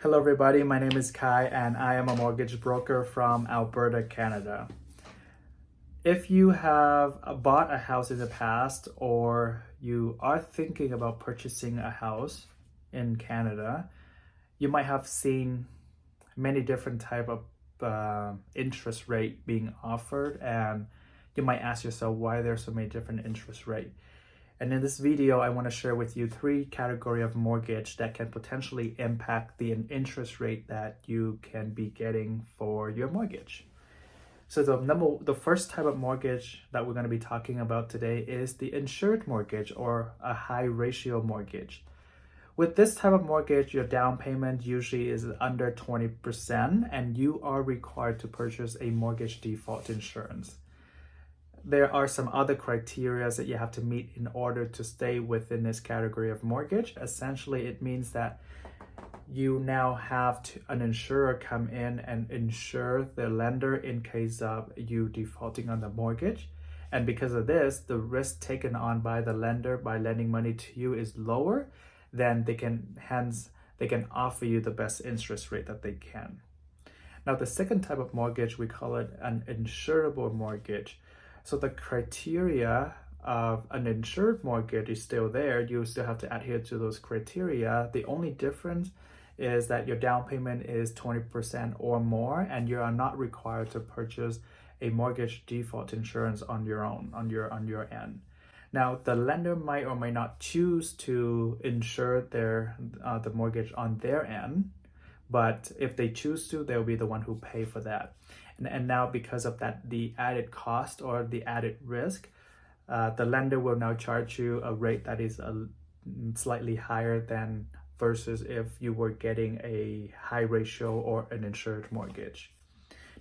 Hello everybody, my name is Khai and I am a mortgage broker from Alberta, Canada. If you have bought a house in the past or you are thinking about purchasing a house in Canada, you might have seen many different type of interest rate being offered, and you might ask yourself why there's so many different interest rate. And in this video, I want to share with you 3 categories of mortgage that can potentially impact the interest rate that you can be getting for your mortgage. So the first type of mortgage that we're going to be talking about today is the insured mortgage or a high ratio mortgage. With this type of mortgage, your down payment usually is under 20% and you are required to purchase a mortgage default insurance. There are some other criteria that you have to meet in order to stay within this category of mortgage. Essentially, it means that you now have an insurer come in and insure the lender in case of you defaulting on the mortgage. And because of this, the risk taken on by the lender by lending money to you is lower, then they can offer you the best interest rate that they can. Now, the second type of mortgage, we call it an insurable mortgage. So the criteria of an insured mortgage is still there. You still have to adhere to those criteria. The only difference is that your down payment is 20% or more, and you are not required to purchase a mortgage default insurance on your own, on your end. Now, the lender might or may not choose to insure the mortgage on their end, but if they choose to, they'll be the one who pay for that. And now, because of that, the added cost or the added risk, the lender will now charge you a rate that is slightly higher than versus if you were getting a high ratio or an insured mortgage.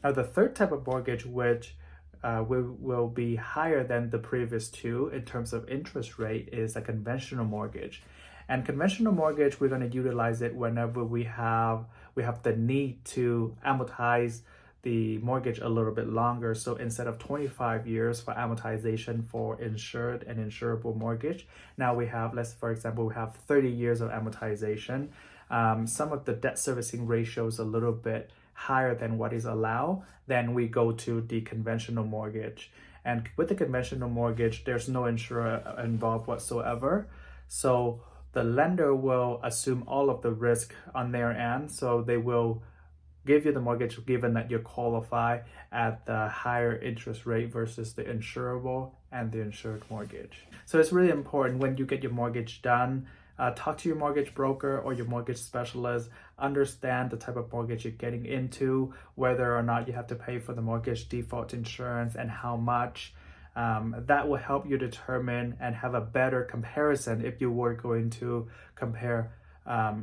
Now, the third type of mortgage, which will be higher than the previous 2 in terms of interest rate, is a conventional mortgage. And conventional mortgage, we're going to utilize it whenever we have the need to amortize the mortgage a little bit longer. So instead of 25 years for amortization for insured and insurable mortgage, now we have, for example, we have 30 years of amortization. Some of the debt servicing ratios a little bit higher than what is allowed, then we go to the conventional mortgage. And with the conventional mortgage, there's no insurer involved whatsoever. So the lender will assume all of the risk on their end. So they will give you the mortgage given that you qualify at the higher interest rate versus the insurable and the insured mortgage. So it's really important when you get your mortgage done, talk to your mortgage broker or your mortgage specialist, understand the type of mortgage you're getting into, whether or not you have to pay for the mortgage default insurance and how much. That will help you determine and have a better comparison if you were going to compare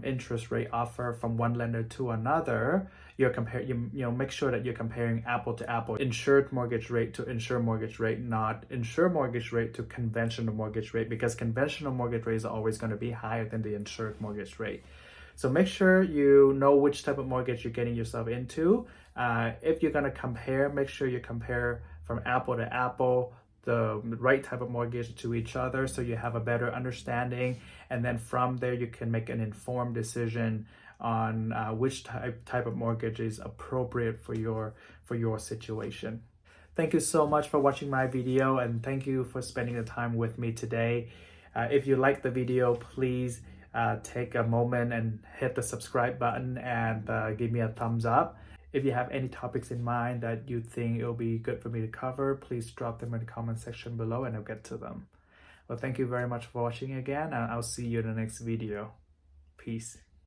interest rate offer from one lender to another. Make sure that you're comparing apple to apple, insured mortgage rate to insured mortgage rate, not insured mortgage rate to conventional mortgage rate, because conventional mortgage rate is always going to be higher than the insured mortgage rate. So make sure you know which type of mortgage you're getting yourself into. If you're going to compare, make sure you compare from apple to apple, the right type of mortgage to each other, so you have a better understanding, and then from there you can make an informed decision on which type of mortgage is appropriate for your situation. Thank you so much for watching my video, and thank you for spending the time with me today. If you like the video, please take a moment and hit the subscribe button and give me a thumbs up. If you have any topics in mind that you think it'll be good for me to cover, please drop them in the comment section below and I'll get to them. Well, thank you very much for watching again, and I'll see you in the next video. Peace.